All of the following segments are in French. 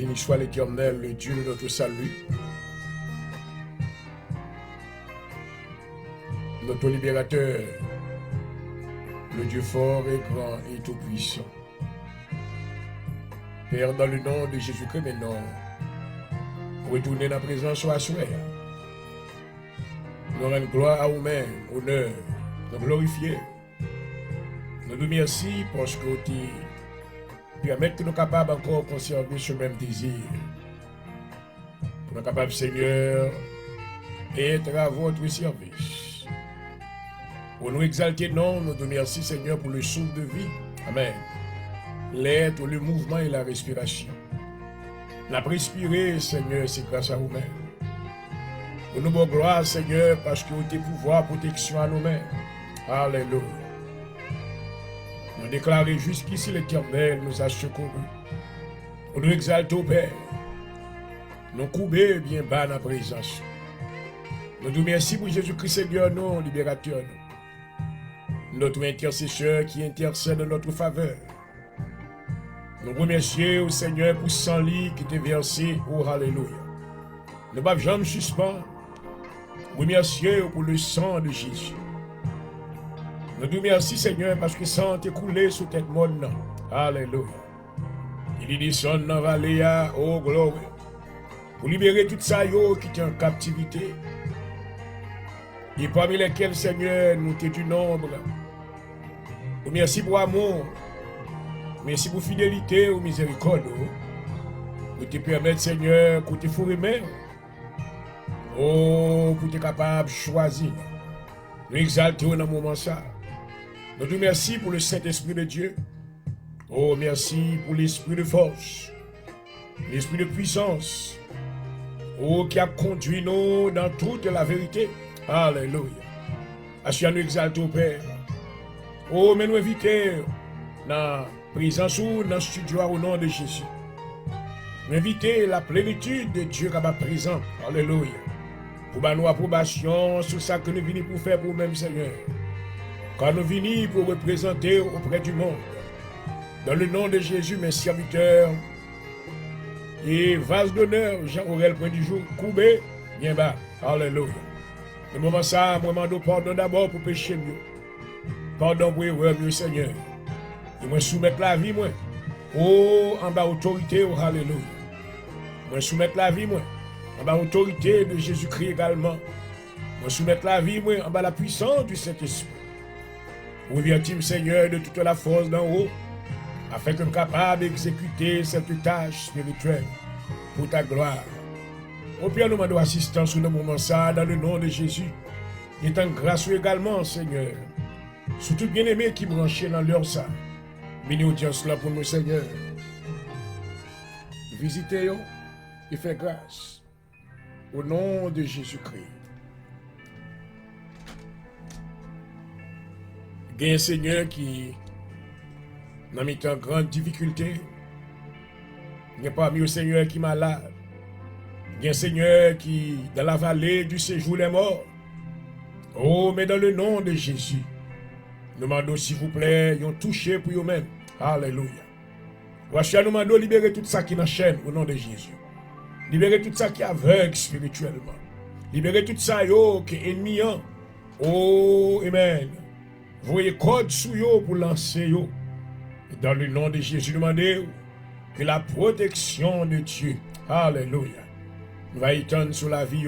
Béni soit l'Éternel, le Dieu de notre salut, notre libérateur, le Dieu fort et grand et tout-puissant. Père, dans le nom de Jésus-Christ, maintenant, retournez dans la présence soit souhait. Nous rendons gloire à vous-même, honneur, nous glorifier. Nous nous remercions parce que tu permets que nous sommes capables encore de conserver ce même désir. Pour nous capables, Seigneur, être à votre service. Pour nous exalter, non, nous te remercions, Seigneur, pour le souffle de vie. Amen. L'être, le mouvement et la respiration. La respirer, Seigneur, c'est grâce à vous-même. Pour nous, bonne gloire, Seigneur, parce que vous avez pouvoir, protection à nous-mêmes. Alléluia. Nous déclarons jusqu'ici l'Éternel nous a secourus. Nous nous exaltons, Père. Nous coubons bien bas dans la présence. Nous nous remercions pour Jésus-Christ, Seigneur, nous, libérateur, nous. Notre intercesseur qui intercède en notre faveur. Nous remercions au Seigneur pour son lit qui était versé. Oh, alléluia. Nous ne pouvons jamais suspendre. Nous remercions pour le sang de Jésus. Nous nous remercions, Seigneur, parce que le sang est coulé sur tête monde. Alléluia. Il descend dans la vallée, oh gloire, pour libérer tout ça qui est en captivité. Et parmi lesquels, Seigneur, nous t'es du nombre. Merci pour l'amour. Merci pour fidélité ou miséricorde. Pour te permettre, Seigneur, que tu fourres même. Oh, pour te capable de choisir. Nous exaltons dans ce moment ça. Nous te remercions pour le Saint-Esprit de Dieu. Oh, merci pour l'esprit de force, l'esprit de puissance. Oh, qui a conduit nous dans toute la vérité. Alléluia. Assis nous exalter au Père. Oh, mais nous inviter dans la présence ou dans le studio au nom de Jésus. Nous inviter la plénitude de Dieu qui est présent. Alléluia. Pour nous approbation sur ça que nous venons pour faire pour nous-mêmes, Seigneur. Quand nous venons pour représenter auprès du monde. Dans le nom de Jésus, mes serviteurs et vase d'honneur, Jean-Aurel, point du jour, coubé, bien bas. Alléluia. Le moment ça, moi, je demande pardon d'abord pour pécher mieux. Pardon pour erreur mieux, Seigneur. Et moi, soumettre la vie, moi. Oh, en bas autorité, oh, alléluia. Moi, soumettre la vie, moi. En bas autorité de Jésus-Christ également. Moi, soumettre la vie, moi, en bas la puissance du Saint-Esprit. Revient-il, Seigneur, de toute la force d'en haut, afin que nous soyons capables d'exécuter cette tâche spirituelle pour ta gloire. Au Père, nous demandons assistance sur le moment ça, dans le nom de Jésus. Et en grâce également, Seigneur, sur tout bien-aimé qui branchait dans leur ça. Bénis audience là pour nous, Seigneur. Visitez-nous et faites grâce. Au nom de Jésus-Christ. Il y a un Seigneur qui n'a mis en grande difficulté. Il n'y a pas mis au Seigneur qui est malade. Il y a un Seigneur qui dans la vallée du séjour des morts. Oh, mais dans le nom de Jésus, nous demandons s'il vous plaît, ils ont touché pour eux-mêmes. Alléluia. Voici, nous demandons libérer tout ça qui est dans la chaîne au nom de Jésus. Libérer tout ça qui est aveugle spirituellement. Libérer tout ça qui est ennemi. Oh, amen. Voyez code sur eux pour lancer eux. Dans le nom de Jésus, demandez que la protection de Dieu, alléluia, va étendre sur la vie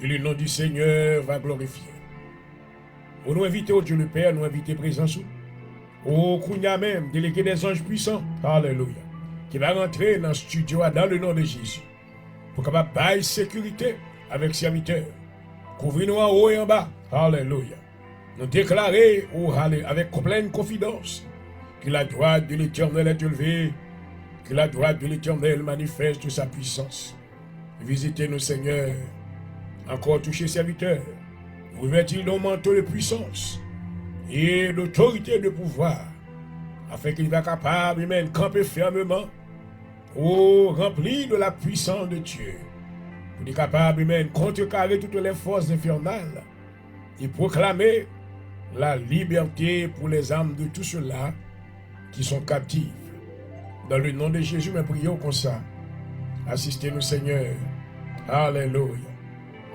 et le nom du Seigneur va glorifier. Pour nous inviter au Dieu le Père, nous inviter présence au Kounia même, délégué des anges puissants, alléluia, qui va rentrer dans le studio dans le nom de Jésus, pour capable bailler sécurité avec serviteurs, couvrir nous en haut et en bas, alléluia. Nous déclarer avec pleine confidence que la droite de l'Éternel est élevée, que la droite de l'Éternel manifeste sa puissance. Visitez-nous, Seigneur, encore toucher serviteurs, revêtir nos manteaux de puissance et d'autorité de pouvoir, afin qu'il soit capable de camper fermement, rempli de la puissance de Dieu, pour être capable de contrecarrer toutes les forces infernales et proclamer la liberté pour les âmes de tous ceux-là qui sont captifs. Dans le nom de Jésus, nous prions comme ça. Assistez-nous, Seigneur. Alléluia.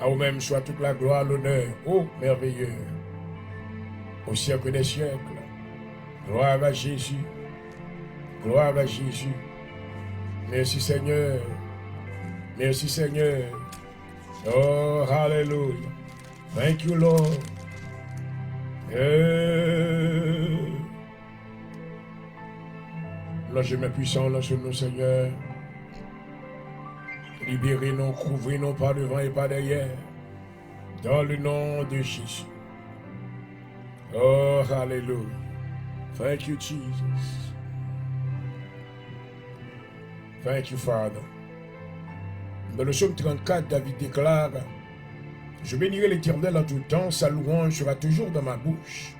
À vous-même soit toute la gloire, l'honneur. Oh, merveilleux. Au siècle des siècles. Gloire à Jésus. Gloire à Jésus. Merci, Seigneur. Merci, Seigneur. Oh, hallelujah. Thank you, Lord. Lâchez-moi puissant, lâchez-nous, Seigneur. Libérez-nous, couvrez-nous par devant et par derrière. Dans le nom de Jésus. Oh, hallelujah. Thank you, Jesus. Thank you, Father. Dans le psaume 34, David déclare: je bénirai l'Éternel en tout temps, sa louange sera toujours dans ma bouche.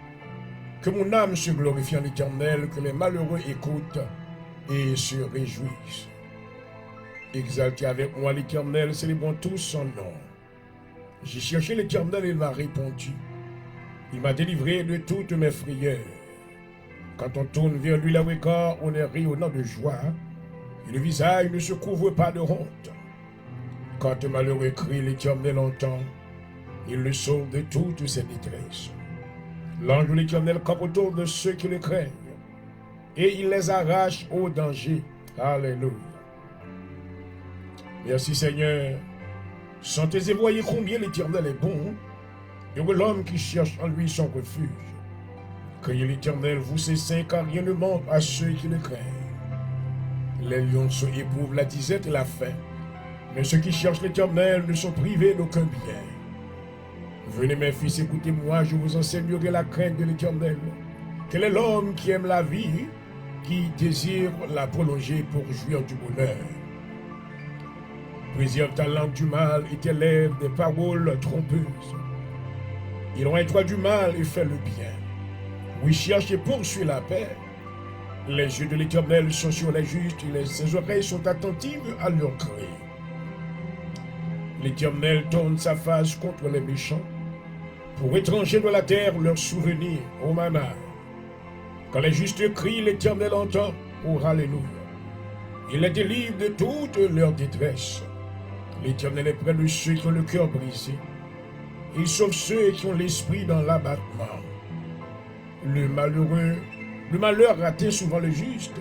Que mon âme se glorifie en l'Éternel, que les malheureux écoutent et se réjouissent. Exaltez avec moi l'Éternel, célébrons tous son nom. J'ai cherché l'Éternel et il m'a répondu. Il m'a délivré de toutes mes frayeurs. Quand on tourne vers lui la regard, on est rayonnant de joie, et le visage ne se couvre pas de honte. Quand un malheureux crie, l'Éternel entend, il le sauve de toutes ses détresses. L'ange de l'Éternel campe autour de ceux qui le craignent, et il les arrache au danger. Alléluia. Merci Seigneur. Sentez et voyez combien l'Éternel est bon, et que l'homme qui cherche en lui son refuge. Criez l'Éternel, vous ses saints, car rien ne manque à ceux qui le craignent. Les lionceaux éprouvent la disette et la faim, mais ceux qui cherchent l'Éternel ne sont privés d'aucun bien. Venez mes fils, écoutez-moi, je vous enseignerai la crainte de l'Éternel. Quel est l'homme qui aime la vie, qui désire la prolonger pour jouir du bonheur? Préserve ta langue du mal et tes lèvres des paroles trompeuses. Éloigne-toi du mal et fais le bien. Oui, cherche et poursuis la paix. Les yeux de l'Éternel sont sur les justes et ses oreilles sont attentives à leur cri. L'Éternel tourne sa face contre les méchants pour étranger de la terre leurs souvenirs, ô Mama. Quand les justes crient, l'Éternel entend, ô Alléluia. Il les délivre de toute leur détresse. L'Éternel est près de ceux qui ont le cœur brisé. Il sauve ceux qui ont l'esprit dans l'abattement. Le malheur atteint souvent le juste,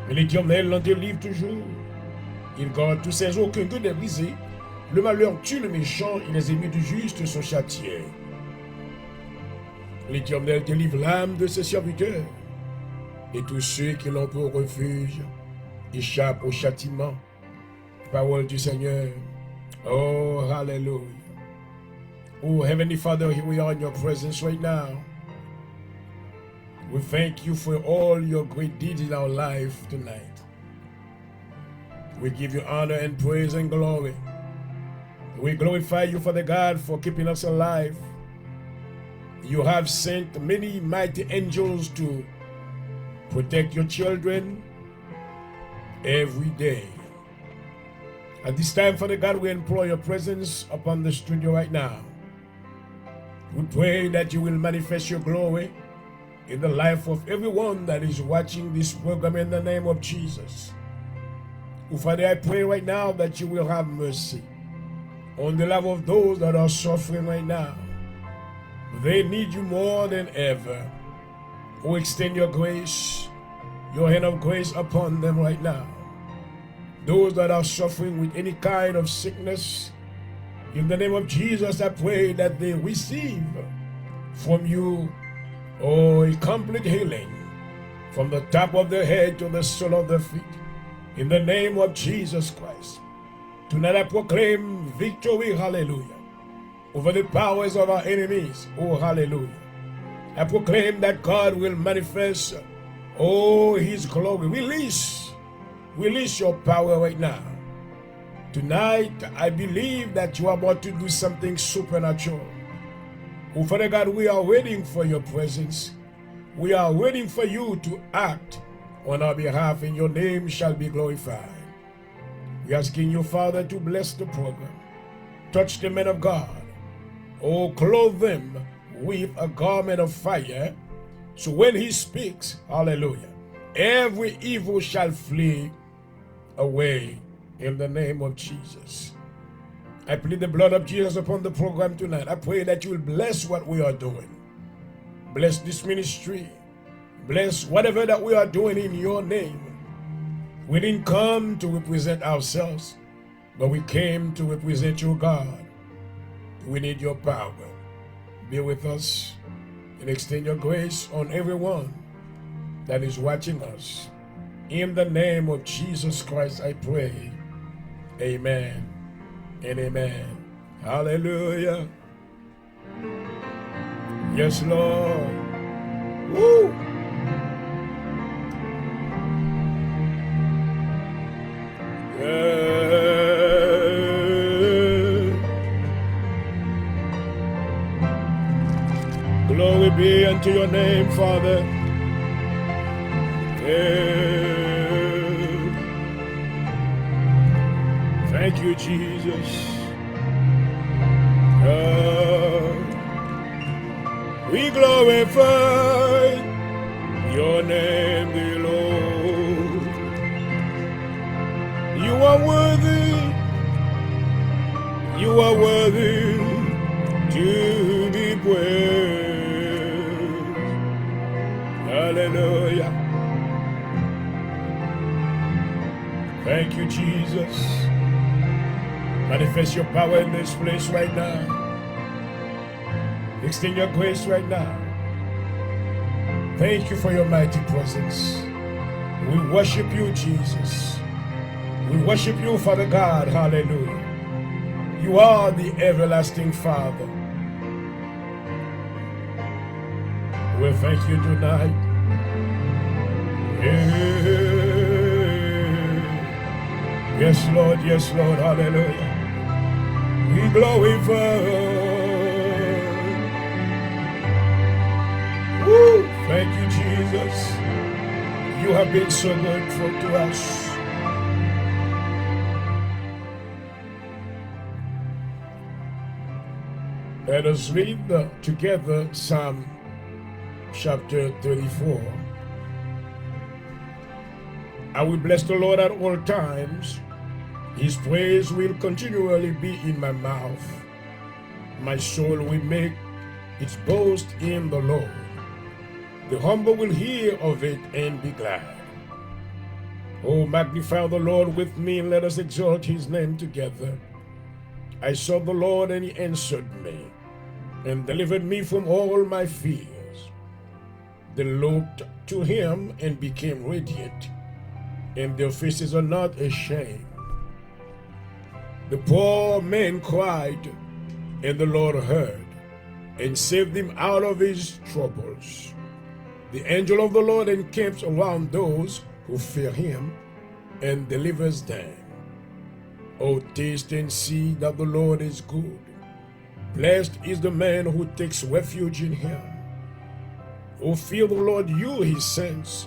mais l'Éternel l'en délivre toujours. Il garde tous ses os, aucun n'est brisé. Le malheur tue le méchant et les ennemis du juste sont châtiés. L'Éternel délivre l'âme de ses serviteurs, et tous ceux qui l'ont pour refuge échappent au châtiment. Parole du Seigneur. Oh, hallelujah. Oh, Heavenly Father, here we are in your presence right now. We thank you for all your great deeds in our life tonight. We give you honor and praise and glory. We glorify you, Father God, for keeping us alive. You have sent many mighty angels to protect your children every day. At this time, Father God, we implore your presence upon the studio right now. We pray that you will manifest your glory in the life of everyone that is watching this program in the name of Jesus. Oh, Father, I pray right now that you will have mercy on the life of those that are suffering right now. They need you more than ever. Oh, extend your grace, your hand of grace upon them right now. Those that are suffering with any kind of sickness, in the name of Jesus, I pray that they receive from you, oh, a complete healing from the top of their head to the sole of their feet. In the name of Jesus Christ. Tonight I proclaim victory, hallelujah, over the powers of our enemies, oh, hallelujah. I proclaim that God will manifest, oh, his glory. Release your power right now. Tonight, I believe that you are about to do something supernatural. Oh, Father God, we are waiting for your presence. We are waiting for you to act on our behalf, and your name shall be glorified. We are asking you, Father, to bless the program. Touch the men of God. Oh, clothe them with a garment of fire, so when he speaks, hallelujah, every evil shall flee away in the name of Jesus. I plead the blood of Jesus upon the program tonight. I pray that you will bless what we are doing. Bless this ministry. Bless whatever that we are doing in your name. We didn't come to represent ourselves, but we came to represent your God. We need your power. Be with us and extend your grace on everyone that is watching us. In the name of Jesus Christ, I pray. Amen and amen. Hallelujah. Yes, Lord. Woo! Glory be unto your name, Father. Thank you, Jesus. We glorify your name, dear Lord. You are worthy. You are worthy to be praised. Hallelujah. Thank you, Jesus. Manifest your power in this place right now. Extend your grace right now. Thank you for your mighty presence. We worship you, Jesus. We worship you, Father God. Hallelujah. You are the everlasting Father. We thank you tonight. Yes, Lord. Yes, Lord. Hallelujah. We glorify. Woo! Thank you, Jesus. You have been so good to us. Let us read together Psalm chapter 34. I will bless the Lord at all times. His praise will continually be in my mouth. My soul will make its boast in the Lord. The humble will hear of it and be glad. Oh, magnify the Lord with me, and let us exalt his name together. I sought the Lord, and he answered me, and delivered me from all my fears. They looked to him and became radiant, and their faces are not ashamed. The poor man cried, and the Lord heard, and saved him out of his troubles. The angel of the Lord encamps around those who fear him, and delivers them. O taste and see that the Lord is good. Blessed is the man who takes refuge in him. O fear the Lord, you his saints,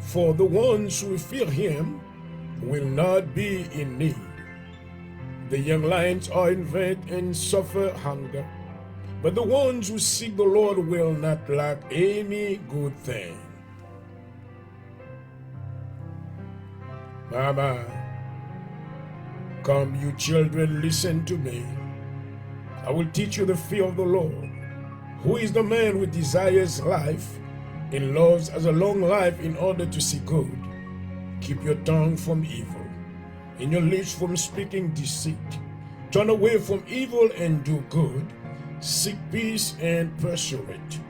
for the ones who fear him will not be in need. The young lions are in vain and suffer hunger, but the ones who seek the Lord will not lack any good thing. Mama, come you children, listen to me. I will teach you the fear of the Lord. Who is the man who desires life and loves as a long life in order to see good? Keep your tongue from evil and your lips from speaking deceit. Turn away from evil and do good. Seek peace and pursue it.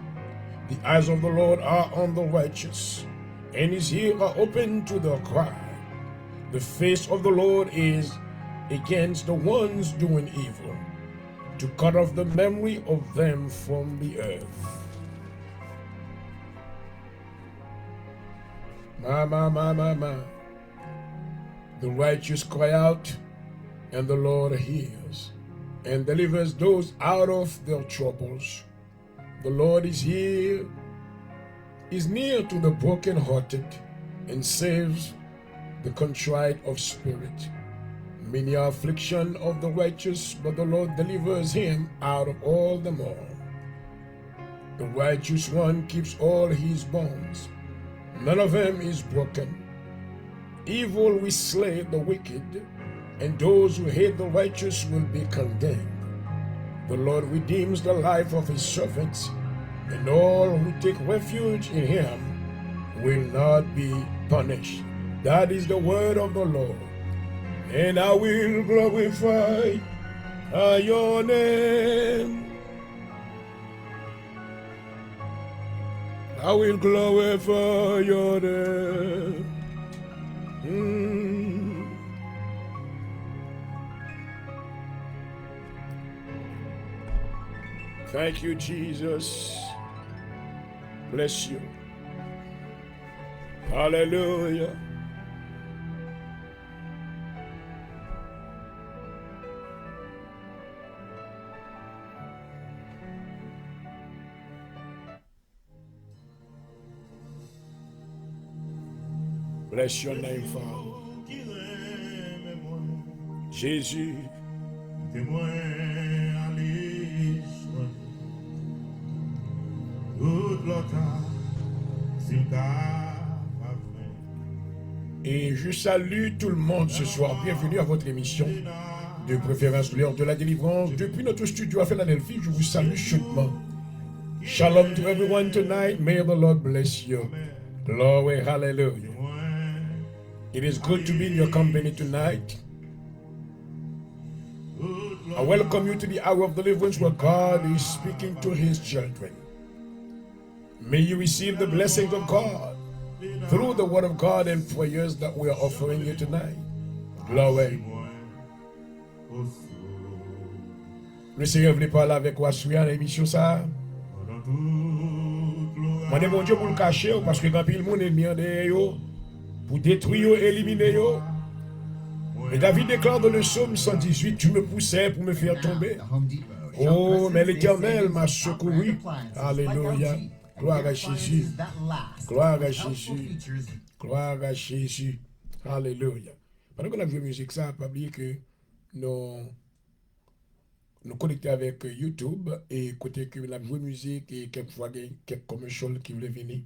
The eyes of the Lord are on the righteous, and his ears are open to their cry. The face of the Lord is against the ones doing evil, to cut off the memory of them from the earth. Ma. The righteous cry out, and the Lord hears, and delivers those out of their troubles. The Lord is near to the brokenhearted, and saves the contrite of spirit. Many are affliction of the righteous, but the Lord delivers him out of all them all. The righteous one keeps all his bones. None of them is broken. Evil will slay the wicked, and those who hate the righteous will be condemned. The Lord redeems the life of his servants, and all who take refuge in him will not be punished. That is the word of the Lord. And I will glorify your name. I will glorify your name. Thank you, Jesus. Bless you. Hallelujah. Bless your name, Father. Jésus. Et je salue tout le monde ce soir. Bienvenue à votre émission, de préférence l'heure de la délivrance. Depuis notre studio à Philadelphie, je vous salue chaudement. Shalom to everyone tonight. May the Lord bless you. Glory, hallelujah. It is good to be in your company tonight. I welcome you to the hour of deliverance where God is speaking to his children. May you receive the blessings of God through the word of God and prayers that we are offering you tonight. Glory. Le Seigneur voulait parler avec moi sur l'émission ça. Moi, mon Dieu, pour le cacher, parce que quand il monde est mis en dehors, pour détruire, éliminer. Et David déclare dans le psaume 118, tu me poussais pour me faire tomber. Oh, mais l'Éternel m'a secouru. Alléluia. Gloire à Jésus. Gloire à Jésus. Gloire à Jésus. Alléluia. Pendant qu'on a vu la musique, ça, pas oublier que nous connecter avec YouTube et côté que la jouer musique et quelquefois quelques commercials qui voulaient venir.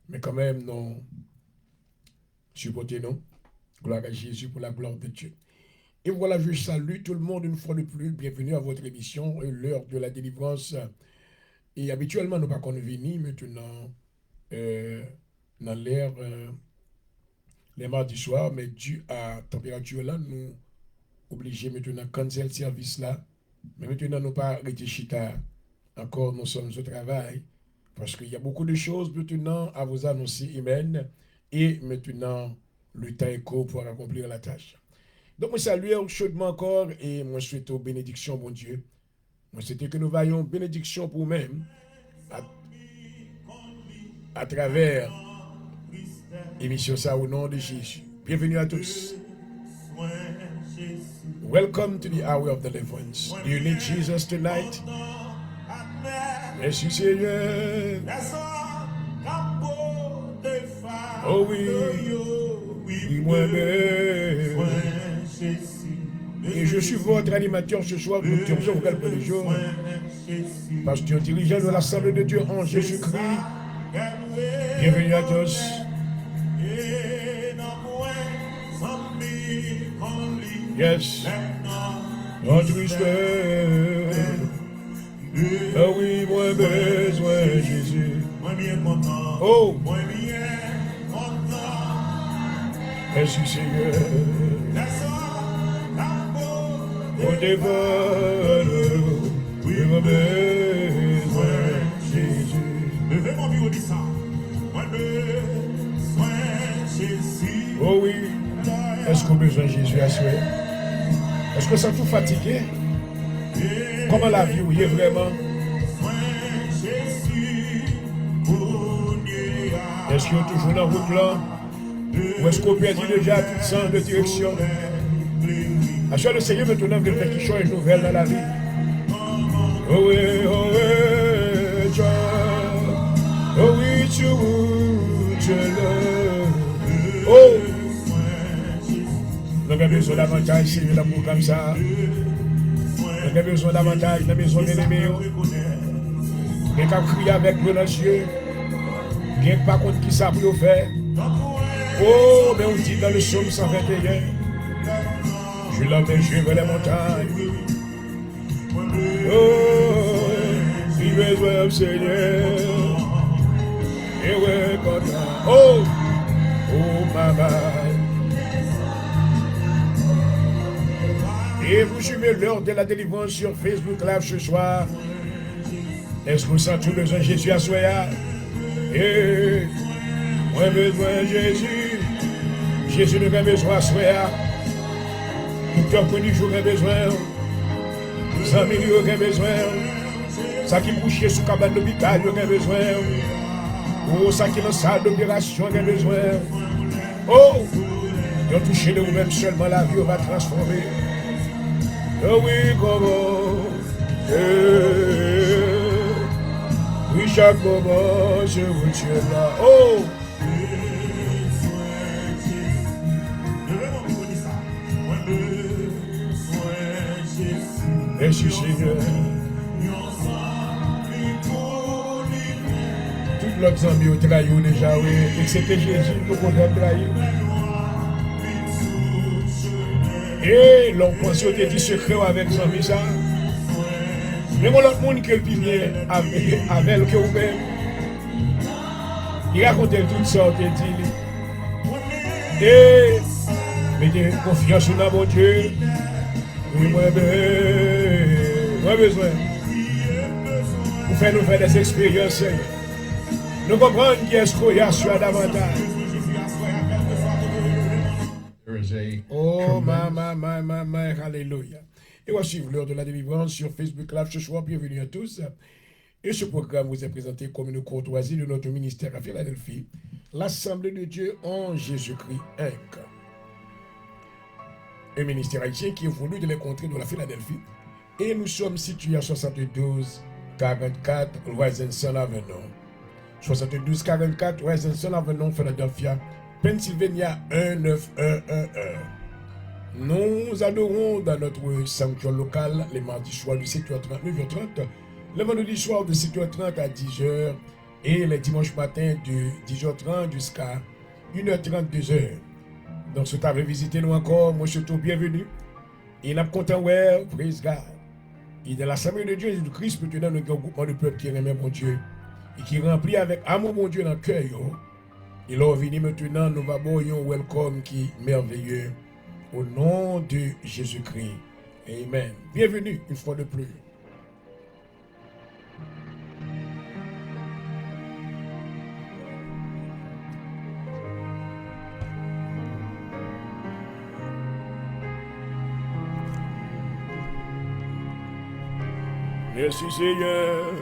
Mais quand même, nous supportez nous. Gloire à Jésus pour la gloire de Dieu. Et voilà, je salue tout le monde une fois de plus. Bienvenue à votre émission, l'heure de la délivrance. Et habituellement, nous ne pas qu'on venir maintenant dans l'air les mardis soirs, mais dû à la température là, nous obligés maintenant de canceller le service là. Mais maintenant, nous pas arrêter chita. Encore, nous sommes au travail. Parce qu'il y a beaucoup de choses maintenant à vous annoncer, amen. Et maintenant, le temps est court pour accomplir la tâche. Donc, moi, salue chaudement encore et moi, je souhaite aux bénédictions, mon Dieu. Moi, c'était que nous voyons bénédiction pour nous-mêmes à travers l'émission ça au nom de Jésus. Bienvenue à tous. Welcome to the hour of deliverance. Do you need Jesus tonight? Merci Seigneur. Oh oui, oui moi-même. Et je suis votre animateur ce soir, Dr. Jean-Val Péléjo, pasteur dirigeant de l'Assemblée de Dieu en Jésus-Christ. Bienvenue à tous. Yes. En tristesse. Ah oui, moi besoin Jésus. Oh. Merci Seigneur. Au départ, oui, moi besoin Jésus. Levez mon bureau dit ça. Moi besoin Jésus. Oh oui. Est-ce qu'on a besoin de Jésus à souhait? Est-ce que ça tout fatigué? Comment la vie est vraiment? Est-ce qu'il y a toujours dans la route là? Ou est-ce qu'on perd déjà tout sens de direction? À chaque le Seigneur maintenant veut faire quelque chose de nouvel dans la vie. Oh oui, oh oui, tu oh! Nous avons besoin davantage, Seigneur, d'amour comme ça. Nous avons besoin davantage, nous avons besoin d'aimer. Nous avons crié avec nous dans les yeux. Bien pas contre qui ça pour faire. Oh, mais on dit dans le psaume 121. Je l'emmène vers les montagnes. Oh, il besoin Seigneur. Et ouais, content. Oh, oh, maman. Et vous suivez l'heure de la délivrance sur Facebook Live ce soir. Est-ce que vous sentez besoin de Jésus à soi? Et moi besoin de Jésus. Jésus nous a besoin à soi. Tout le connu jour a besoin. Les amis ont besoin. Ça qui bouche sous cabane d'hôpital a besoin. Oh, ça qui est dans la salle d'opération a besoin. Oh, ils ont touché de vous-même seulement la vie va transformer. Oh oui, comment? Oui, chaque moment, je vous tiens là. Oh! Merci Seigneur. Toutes leurs amis ont trahi déjà, oui. Et c'était Jésus qui nous a trahi. Et l'on pense que c'était secret avec son amis ça. Mais mon autre monde qui est bien avec que vous-même. Il racontait tout ça, il dit. Et mettez confiance dans mon Dieu. Oui, moi besoin. Pour faire nous faire des expériences. Nous comprenons qu'il y a ce qu'il y a sur davantage. Oh, maman, alléluia. Et voici l'heure de la délivrance sur Facebook Live ce soir. Bienvenue à tous. Et ce programme vous est présenté comme une courtoisie de notre ministère à Philadelphie, l'Assemblée de Dieu en Jésus-Christ Inc. Un ministère haïtien qui évolue dans les contrées de la Philadelphie. Et nous sommes situés à 72 44 Rosenson Avenue. 72 44 Rosenson Avenue, Philadelphia, Pennsylvania 19111. Nous adorons dans notre sanctuaire local les mardis soirs de 7h30, 9h30, le vendredi soir de 7h30 à 10h et les dimanches matins de 10h30 jusqu'à 1h30, 2h. Donc, si tu avais visité nous encore, moi je suis bienvenu. Et nous sommes contents, ouais, praise God. Et dans l'Assemblée de Dieu, Jésus-Christ peut te donner un groupement de peuple qui aime mon Dieu et qui remplit avec amour mon Dieu dans le cœur. Et là, venu maintenant, nous allons un welcome qui est merveilleux. Au nom de Jésus-Christ. Amen. Bienvenue une fois de plus. Merci Seigneur.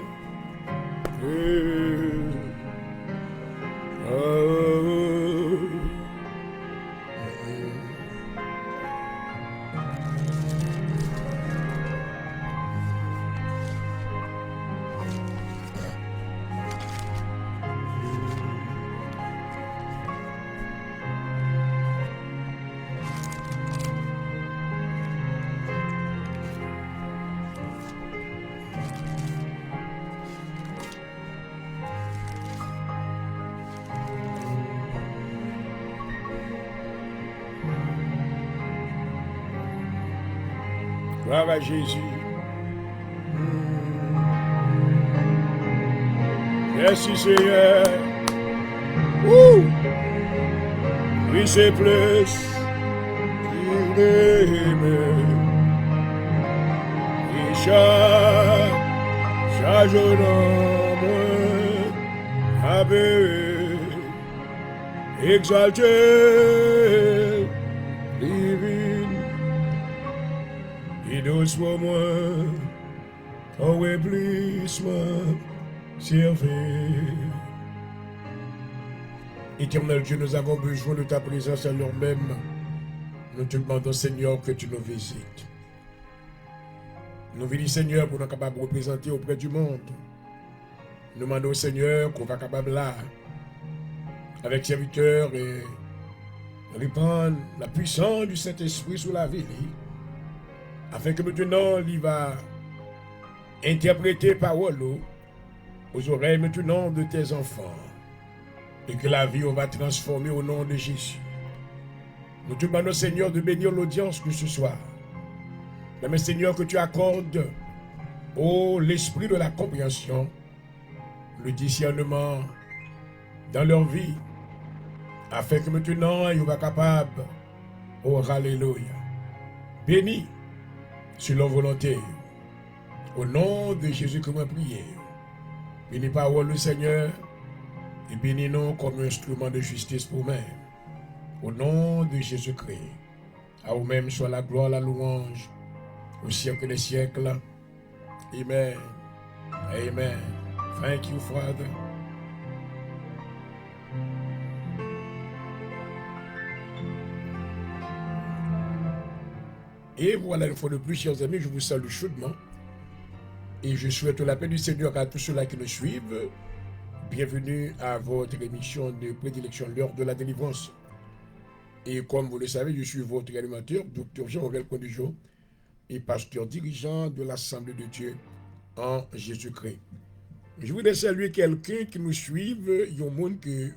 Gloire à Jésus. Merci Seigneur. Oui, c'est plus qu'il aime. Et chaque jour en moi, abbé, exalté, divine. Et doucement moi, ton éplissement servait. Éternel Dieu, nous avons besoin de ta présence à l'heure même. Nous te demandons, Seigneur, que tu nous visites. Nous venons, Seigneur, pour nous capables de représenter auprès du monde. Nous demandons, Seigneur, qu'on va capable là, avec serviteurs, et répandre la puissance du Saint-Esprit sur la vie, afin que maintenant, il va interpréter parole aux oreilles maintenant de tes enfants. Et que la vie, on va transformer au nom de Jésus. Nous te demandons, Seigneur, de bénir l'audience de ce soir. Mais Seigneur, que tu accordes, l'esprit de la compréhension, le discernement dans leur vie, afin que maintenant, ils soient capables, alléluia, bénis sur leur volonté. Au nom de Jésus que moi prier. Bénis parole le Seigneur et bénis-nous comme instrument de justice pour nous. Au nom de Jésus-Christ. À vous-même soit la gloire, la louange au siècle des siècles. Amen. Amen. Thank you, Father. Et voilà, une fois de plus, chers amis, je vous salue chaudement. Et je souhaite la paix du Seigneur à tous ceux-là qui nous suivent. Bienvenue à votre émission de prédilection, l'heure de la délivrance. Et comme vous le savez, je suis votre animateur, Dr Jean-Aurel Condijo, et pasteur dirigeant de l'Assemblée de Dieu en Jésus-Christ. Je voudrais saluer quelqu'un qui nous suit. Il y a un monde que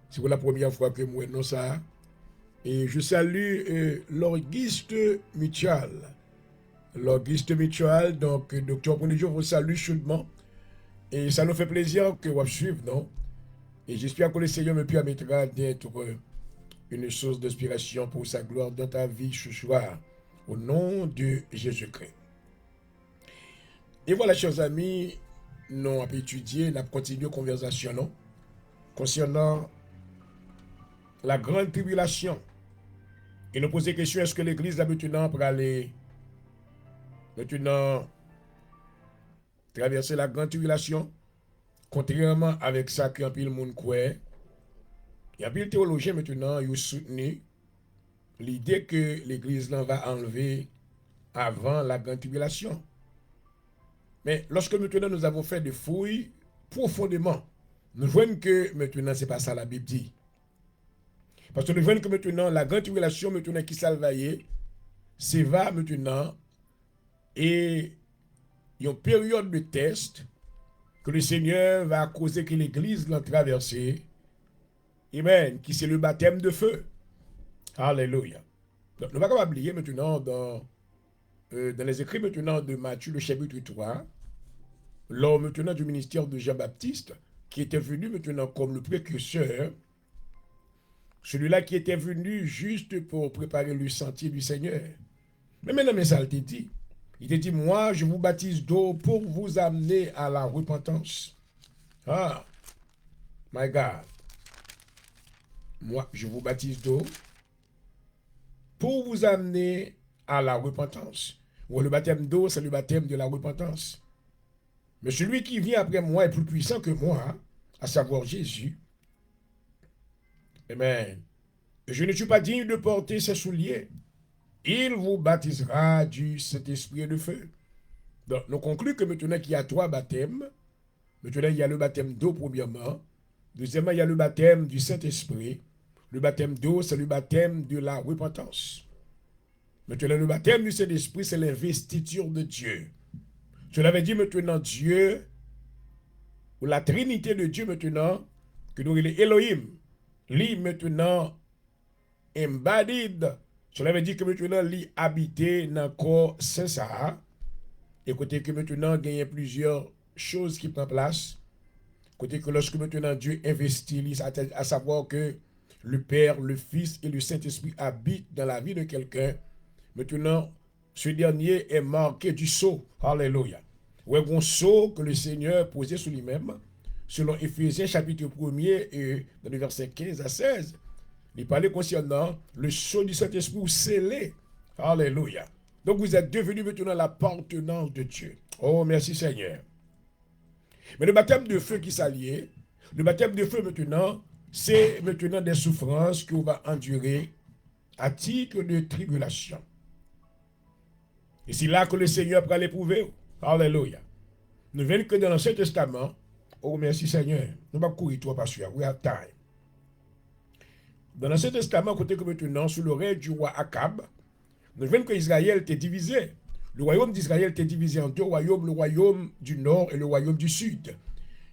c'est pour la première fois que moi, non ça. Et je salue l'orguiste mutual. L'orguiste mutual, donc Dr Condijo vous salue chaudement. Et ça nous fait plaisir que vous suivez, non? Et j'espère que le Seigneur me permettra d'être une source d'inspiration pour sa gloire dans ta vie ce soir, au nom de Jésus-Christ. Et voilà, chers amis, nous avons étudié, nous avons continué la conversation non? Concernant la grande tribulation. Et nous posons la question, est-ce que l'Église là maintenant pour aller maintenant traverser la grande tribulation? Contrairement avec ça qu'un pile monde croit, il y a des théologiens maintenant qui ont soutenu l'idée que l'Église là va enlever avant la grande tribulation. Mais lorsque maintenant nous avons fait des fouilles profondément, nous voyons que maintenant ce n'est pas ça la Bible dit. Parce que nous voyons que maintenant la grande tribulation maintenant qui s'alvaye, c'est va maintenant et il y a une période de test que le Seigneur va causer que l'Église l'a traversée. Amen. Qui c'est le baptême de feu. Alléluia. Donc, nous ne pouvons pas oublier maintenant dans les écrits maintenant de Matthieu, le chapitre 3, lors maintenant du ministère de Jean-Baptiste, qui était venu maintenant comme le précurseur, celui-là qui était venu juste pour préparer le sentier du Seigneur. Mais maintenant, mais ça il t'a dit. Il t'a dit, moi, je vous baptise d'eau pour vous amener à la repentance. Ah, my God. Moi, je vous baptise d'eau pour vous amener à la repentance. Ou le baptême d'eau, c'est le baptême de la repentance. Mais celui qui vient après moi est plus puissant que moi, à savoir Jésus. Amen. Je ne suis pas digne de porter ses souliers. Il vous baptisera du Saint-Esprit et de feu. Donc, nous concluons que maintenant qu'il y a 3 baptêmes. Maintenant, il y a le baptême d'eau, premièrement. Deuxièmement, il y a le baptême du Saint-Esprit. Le baptême d'eau, c'est le baptême de la repentance. Maintenant, le baptême du Saint-Esprit, c'est l'investiture de Dieu. Cela veut dire maintenant Dieu, ou la Trinité de Dieu maintenant, que nous les Elohim, lui maintenant embodied. Cela veut dire que maintenant lui habité dans le corps saint ça. Écoutez que maintenant il y a plusieurs choses qui prennent place. Écoutez que lorsque maintenant Dieu investit, à savoir que le Père, le Fils et le Saint-Esprit habitent dans la vie de quelqu'un, maintenant ce dernier est marqué du sceau. Alléluia. Ou un sceau que le Seigneur posait sur lui-même, selon Éphésiens chapitre 1er et dans le verset 15 à 16. Il parlait concernant le sceau du Saint-Esprit ou scellé. Alléluia. Donc vous êtes devenus maintenant l'appartenance de Dieu. Oh, merci Seigneur. Mais le baptême de feu qui s'allie, le baptême de feu maintenant, c'est maintenant des souffrances qu'on va endurer à titre de tribulation. Et c'est là que le Seigneur prend l'éprouver. Alléluia. Nous venons que dans l'Ancien Testament, oh merci Seigneur, nous ne pouvons pas courir trop parce que we have time. Dans l'Ancien Testament, côté que maintenant, sous le règne du roi Akab, nous venons que Israël était divisé. Le royaume d'Israël était divisé en 2 royaumes, le royaume du nord et le royaume du sud.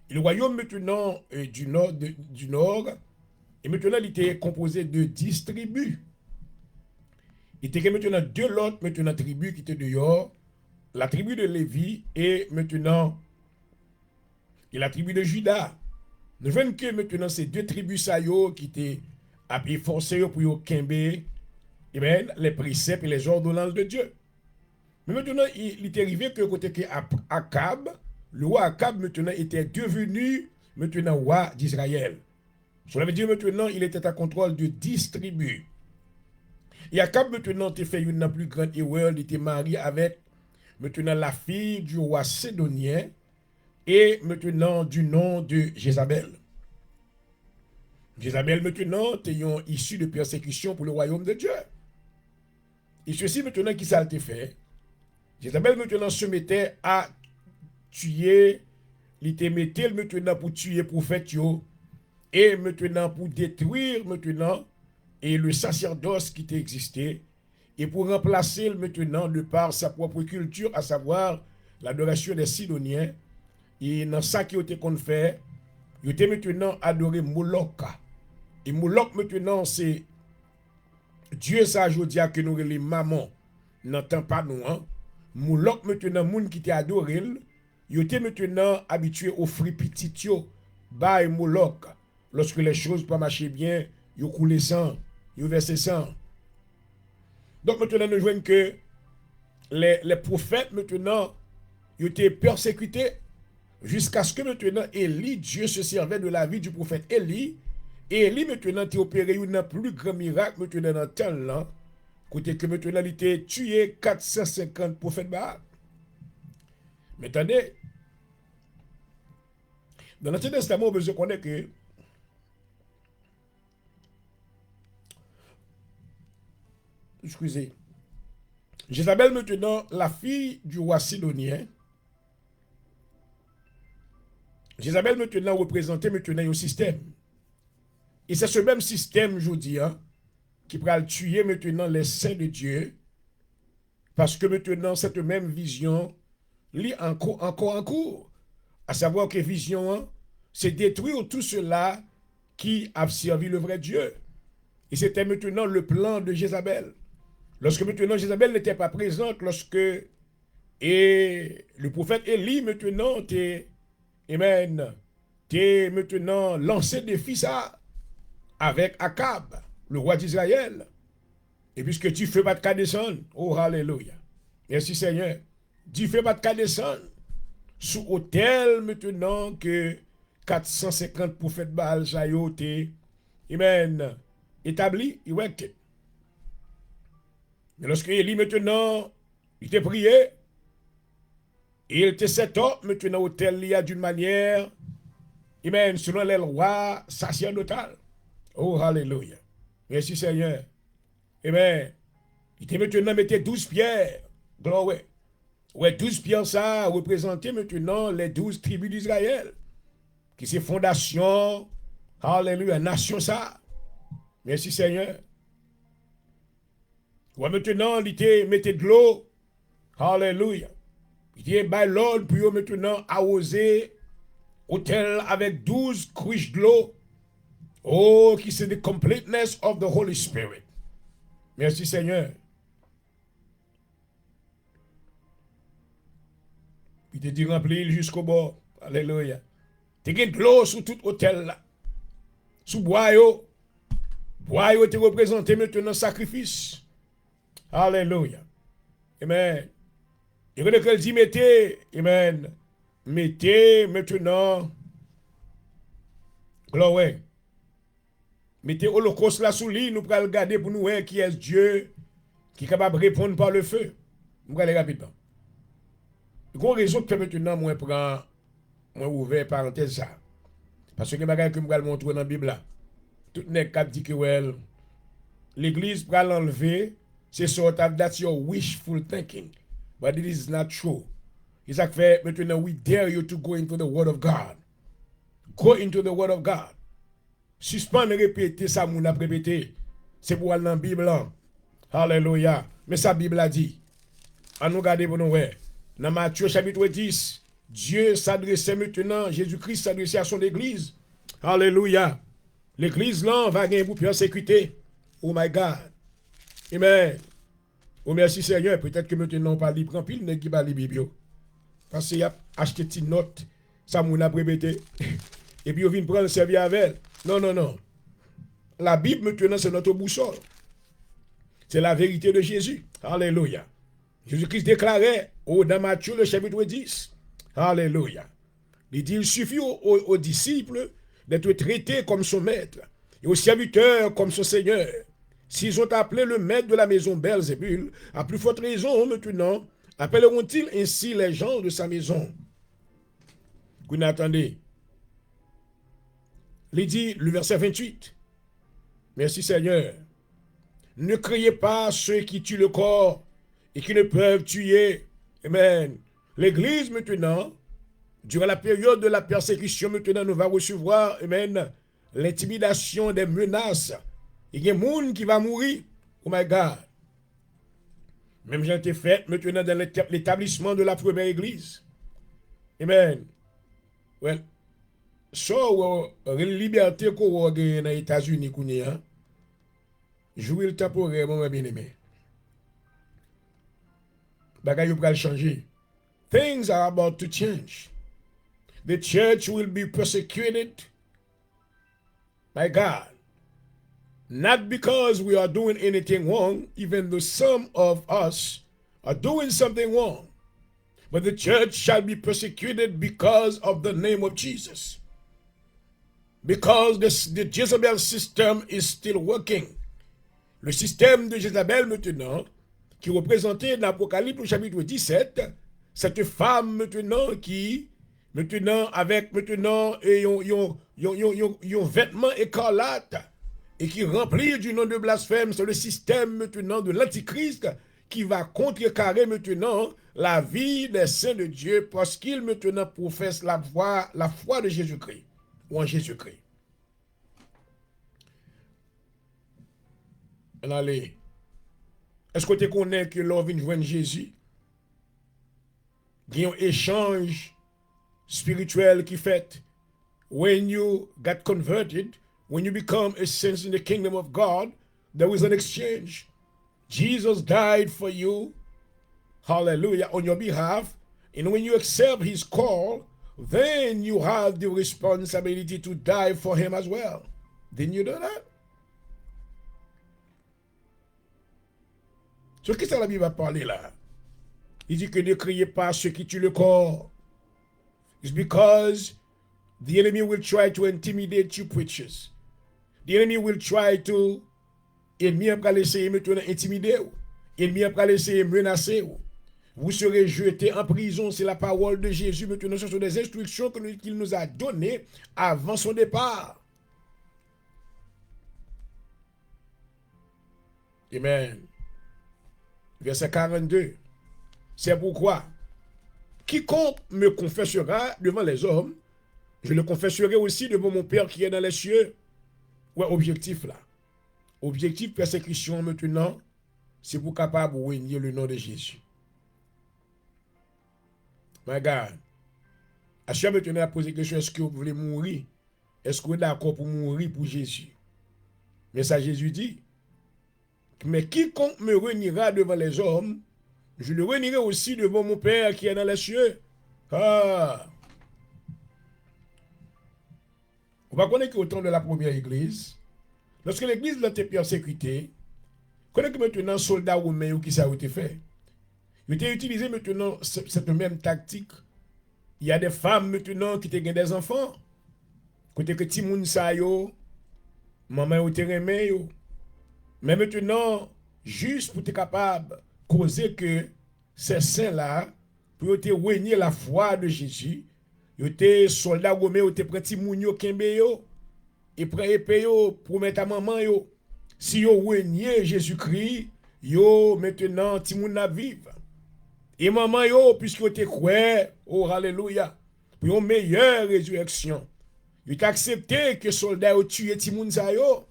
Et le royaume maintenant du nord, et maintenant il était composé de 10 tribus. Il était que maintenant deux autres maintenant tribus qui étaient dehors, la tribu de Lévi et maintenant la tribu de Juda. Nous voyons que maintenant ces deux tribus ça qui étaient forcés pour yo kembe les préceptes et les ordonnances de Dieu. Mais maintenant, il est arrivé que côté que Akab, le roi Akab maintenant était devenu maintenant roi d'Israël. Cela veut dire maintenant il était à contrôle de 10 tribus. Et Akab maintenant a fait une plus grande erreur, il était marié avec maintenant la fille du roi Sédonien et maintenant du nom de Jézabel. Jézabel maintenant était issue de persécution pour le royaume de Dieu. Et ceci maintenant qui ça a été fait. Jézabel maintenant se mettait à tuer, il était mettait maintenant pour tuer prophète et maintenant pour détruire maintenant et le sacerdoce qui existait et pour remplacer maintenant de par sa propre culture, à savoir l'adoration des Sidoniens. Et dans ça qui a été fait, il était maintenant adoré Moloch. Et Moloch maintenant c'est Dieu ça je dis que nous les mamans n'entend pas nous hein. Moloch maintenant moun qui t'a adoré, il était maintenant habitué au fruit petit yo, bah Moloch. Lorsque les choses pas marcher bien, il coulé sang, il versé sang. Donc maintenant nous voyons que les prophètes maintenant ils étaient persécutés jusqu'à ce que maintenant Élie, Dieu se servait de la vie du prophète Élie. Et Élie maintenant a opéré un plus grand miracle maintenant dans le temps là. Côté que maintenant il a tué 450 prophètes Baal. Mais attendez, dans l'Ancien Testament, on besoin connaître que excusez, Jézabel maintenant, la fille du roi Sidonien, Jézabel maintenant représentait maintenant un système. Et c'est ce même système, je vous dis, hein, qui va tuer maintenant les saints de Dieu, parce que maintenant cette même vision lit encore en cours. À savoir que vision, hein, c'est détruire tout cela qui a servi le vrai Dieu. Et c'était maintenant le plan de Jézabel. Lorsque maintenant Jézabel n'était pas présente, lorsque et le prophète Élie maintenant t'es maintenant lancé défi ça avec Akab, le roi d'Israël. Et puisque tu fais pas de cas descendre, oh alléluia. Merci Seigneur. Tu fais pas de cas descendre sous hôtel maintenant que 450 prophètes Baal Zayoté, amen, établi, érecté. Mais lorsque Élie maintenant, il t'a prié, et il te set up maintenant hôtel lié d'une manière, amen, selon les lois sacerdotales. Oh, alléluia. Merci Seigneur. Amen. Il te maintenant mettait 12 pierres. Gloire. Ouais, 12 pierres ça représentait maintenant les 12 tribus d'Israël. Qui c'est fondation. Alléluia. Nation ça. Merci Seigneur. Ouais, maintenant, il te mettait de l'eau. Alléluia. Il te by l'ordre pour maintenant arroser hôtel avec 12 cruches de l'eau. Oh, qui c'est the completeness of the Holy Spirit. Merci Seigneur. Il te dit remplir jusqu'au bord. Alléluia. Tu as de l'eau sur tout hôtel là. Sous boyau. Boyau te représenté maintenant sacrifice. Alléluia. Amen. Et quand elle dit mettez, amen. Mettez maintenant. Gloire. Mettez holocauste là sous lit, nous pourrons regarder pour nous voir qui est Dieu qui est capable de répondre par le feu. Nous allons aller rapidement. Il y a une raison que maintenant, moi, moi ouvert parenthèse ça. Parce que les bagages que je vais montrer dans la Bible là, tout le monde dit que well, l'église va l'enlever, c'est sort of that's your wishful thinking. But it is not true. It's like maintenant, we dare you to go into the word of God. Go into the word of God. Suspendre répéter ça, mon a répété. C'est pour aller dans la Bible là. Alléluia. Mais sa Bible a dit. À nous regarder pour nous voir. Dans Matthieu chapitre 10, Dieu s'adressait maintenant, Jésus-Christ s'adressait à son église. Alléluia. L'église là va gagner pour persécuter. Oh my God. Amen. Oh merci Seigneur, peut-être que maintenant on pas libre en pile, qui pas libre. Parce qu'il a acheté une note, ça m'a répété. Et puis on vient prendre le servir avec elle. Non, non, non. La Bible maintenant c'est notre boussole. C'est la vérité de Jésus. Alléluia. Jésus-Christ déclarait dans Matthieu le chapitre 10. Alléluia. Il dit, il suffit aux disciples d'être traités comme son maître et aux serviteurs comme son Seigneur. S'ils ont appelé le maître de la maison Belzébul, à plus forte raison maintenant, appelleront-ils ainsi les gens de sa maison. Vous attendez. Il dit, le verset 28. Merci Seigneur. Ne criez pas ceux qui tuent le corps et qui ne peuvent tuer. Amen. L'Église maintenant, durant la période de la persécution, maintenant, nous va recevoir, amen, l'intimidation, des menaces. Il y a des gens qui vont mourir. Oh my God. Même j'ai été fait maintenant dans l'établissement de la première église. Amen. Well, so, la liberté qu'on a dans les États-Unis, jouer le temporaire, mon bien-aimé. Bagay va changer. Things are about to change. The church will be persecuted by God. Not because we are doing anything wrong, even though some of us are doing something wrong. But the church shall be persecuted because of the name of Jesus. Because the Jezebel system is still working. Le système de Jézabel maintenant, qui représentait dans l'Apocalypse au chapitre 17, cette femme maintenant qui, maintenant avec maintenant, un vêtement écarlate et qui remplit du nom de blasphème, c'est le système maintenant de l'Antichrist qui va contrecarrer maintenant la vie des saints de Dieu parce qu'ils maintenant professent la foi de Jésus-Christ ou en Jésus-Christ. Allez. Est-ce que tu connais que l'on vient joindre Jésus? Il y a un échange spirituel qui fait. When you get converted, when you become a saint in the kingdom of God, there is an exchange. Jesus died for you, hallelujah, on your behalf. And when you accept his call, then you have the responsibility to die for him as well. Didn't you know that? Sur qui ça la Bible va parler là? Il dit que ne criez pas ceux qui tuent le corps. It's because the enemy will try to intimidate you preachers. The enemy will try to ennemi après essayer maintenant intimider vous. Ennemi après essayer menacer vous. Vous serez jetés en prison, c'est la parole de Jésus. Maintenant, ce sont des instructions qu'il nous a données avant son départ. Amen. Verset 42. C'est pourquoi, quiconque me confessera devant les hommes, je le confesserai aussi devant mon Père qui est dans les cieux. Ouais, objectif là. Objectif persécution maintenant, c'est pour capable de régner le nom de Jésus. My God. À chaque fois, maintenant, à poser la question, est-ce que vous voulez mourir? Est-ce que vous êtes d'accord pour mourir pour Jésus? Mais ça, Jésus dit, mais quiconque me réunira devant les hommes, je le réunirai aussi devant mon Père qui est dans les cieux. Ah! Vous va connaître qu'au temps de la première église, lorsque l'église a été persécutée, connaissez que maintenant, soldats romains qui ça a été fait. Ils ont utilisé maintenant cette même tactique. Il y a des femmes maintenant qui ont des enfants. Côté que Timoun sa yo, maman ou te remè yo. Mais maintenant, juste pour être capable de causer que ces saints-là, pour te régner la foi de Jésus, ils étaient soldats romains, ils étaient prêts Timoun yo, kembe yo, et prêts épée yo, pour mettre à maman yo. Si yo régné Jésus-Christ, yo maintenant Timoun na vive. Et maman yo, puisque yo te croyé, oh alléluia, pour une meilleure résurrection. Ils ont accepté que soldats ont tué Timoun sa yo.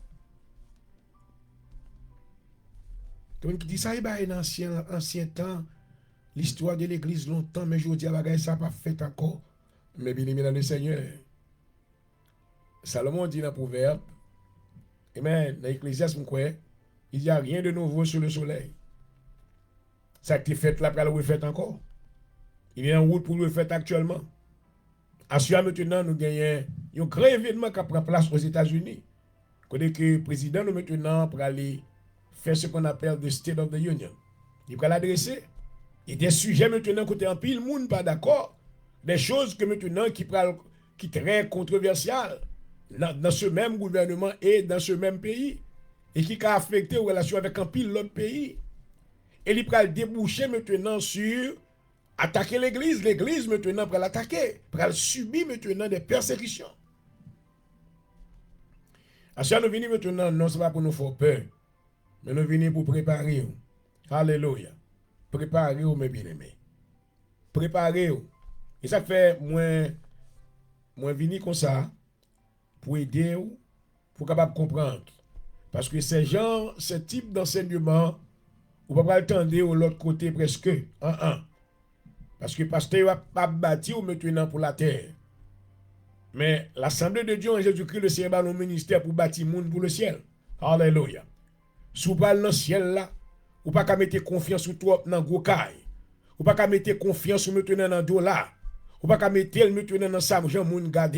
Tout qui dit ça, il y a un ancien temps, l'histoire de l'église longtemps, mais je vous dis, ça n'a pas fait encore. Mais bien aimé dans le Seigneur. Salomon dit dans le proverbe, amen, dans l'Ecclésiaste, il n'y a rien de nouveau sous le soleil. Ça qui est fait là, pour le refaire encore. Il est en route pour le refaire actuellement. Ensuite, maintenant, nous gagnons un grand événement qui prend place aux États-Unis. Côté que le président, nous maintenant, pour aller faire ce qu'on appelle le State of the Union. Il va l'adresser. Il y a des sujets maintenant, côté en pile, le monde pas d'accord. Des choses que maintenant, qui très controversiales dans ce même gouvernement et dans ce même pays. Et qui a affecté aux relations avec un pile l'autre pays. Et il va déboucher maintenant sur attaquer l'église. L'église maintenant pour l'attaquer, pour subir maintenant des persécutions. À ça nous venons maintenant, non, ce n'est pas pour nous faire peur, mais nous venons pour préparer. Alléluia. Préparer, mes bien-aimés. Préparer. Et ça fait, moi venir comme ça, pour aider, pour capable comprendre. Parce que ces gens, ce type d'enseignement, on ne peut pas attendre de l'autre côté presque. Parce que le pasteur n'a pas bâti maintenant pour la terre. Mais l'Assemblée de Dieu en Jésus-Christ, le Seigneur a le ministère pour bâtir le monde pour le ciel. Alléluia. Si vous parlez dans le ciel là, vous ne pouvez pas mettre confiance sur toi dans le gros caille. Vous ne pouvez pas mettre confiance maintenant dans le dollar. Vous ne pouvez pas mettre maintenant dans ça, gens moun gade.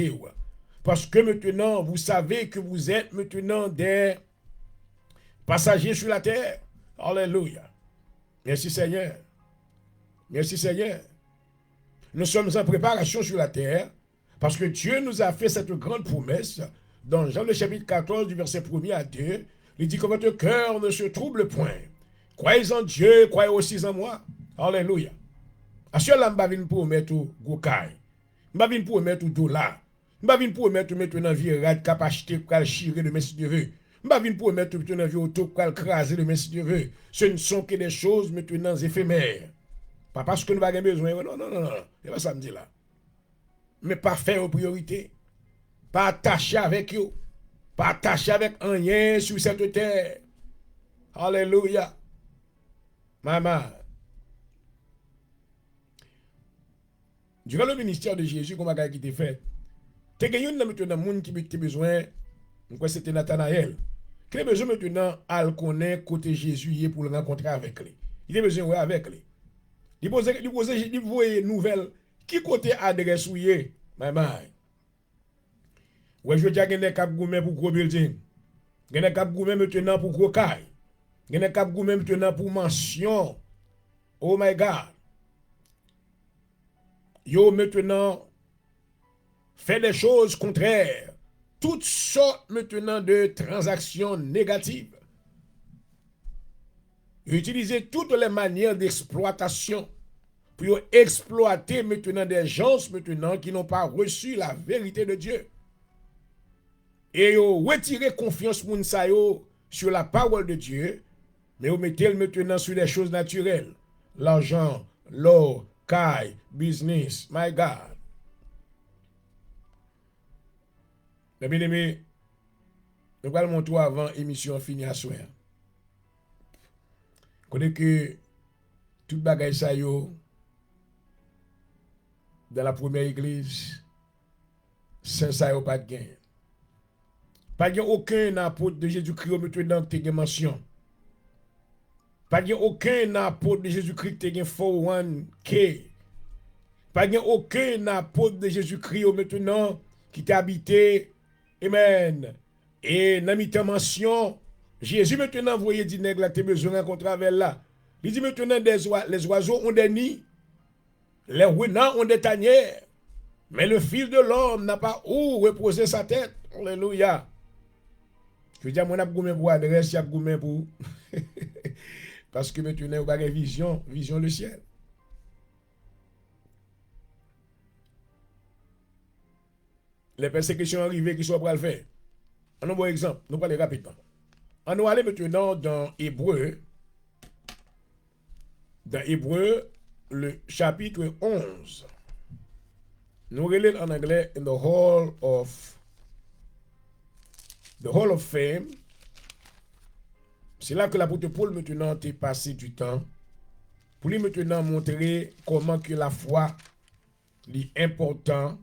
Parce que maintenant, vous savez que vous êtes maintenant des passagers sur la terre. Alléluia. Merci Seigneur. Merci Seigneur. Nous sommes en préparation sur la terre parce que Dieu nous a fait cette grande promesse dans Jean le chapitre 14 du verset 1er à 2. Il dit que votre cœur ne se trouble point. Croyez en Dieu, croyez aussi en moi. Alléluia. À cela, je ne vais pas promettre Gokay. Je ne vais pas promettre dollar. Je ne vais pas promettre maintenant virade capacité pour chirer de mes si Dieu veut. Je ne vais pas promettre maintenant vie auto pour craser de mes si Dieu veut. Ce ne sont que des choses maintenant éphémères. Pas parce que nous avons besoin. Non. C'est pas ça me dit là. Mais pas faire aux priorités. Pas attacher avec eux. Pas attacher avec un rien sur cette terre. Alléluia. Maman. Durant le ministère de Jésus, comme qui était fait, tu as gagné maintenant monde qui a besoin, c'était Nathanaël, qui a besoin maintenant à le connaître côté Jésus pour le rencontrer avec lui. Il a besoin avec lui. Il pose une nouvelle. Qui côté adresse ou yé, maman? Ouais, je dis qu'il y a des cap gourmet pour gros building. Il y a des cap gourmet maintenant pour gros caille. Il y a des cap gourmet maintenant pour mansion. Oh my God. Yo maintenant fait des choses contraires. Toutes sortes maintenant de transactions négatives. Utiliser toutes les manières d'exploitation pour exploiter maintenant des gens maintenant qui n'ont pas reçu la vérité de Dieu. Et retirer confiance sur la parole de Dieu, mais vous mettez maintenant sur des choses naturelles. L'argent, l'or, caille, business, my God. Mais bien aimé, nous allons montrer avant l'émission finie à soir. Connais que tout bagaille ça yo dans la première église, sans ça yo pas de gain. Pas de aucun apôtre de Jésus-Christ maintenant qui a mention. Pas de aucun apôtre de Jésus-Christ qui a 401k. Pas de aucun apôtre de Jésus-Christ maintenant qui t'a habité. Amen. Et dans la mention, Jésus maintenant voyait dire nègre là tu besoin de rencontrer avec là. Il dit maintenant les oiseaux ont des nids, les renards ont des tanières, mais le Fils de l'homme n'a pas où reposer sa tête. Alléluia. Je veux dire, mon abgoumé pour adresse, abgoumé pour. Parce que maintenant, vous avez vision le ciel. Les persécutions arrivées qui sont pour le faire. Un bon exemple, nous parlons rapidement. On va aller maintenant dans Hébreu, le chapitre 11. Nous relèvons en anglais in the hall of fame. C'est là que l'apôtre Paul maintenant a passé du temps pour lui maintenant montrer comment que la foi est important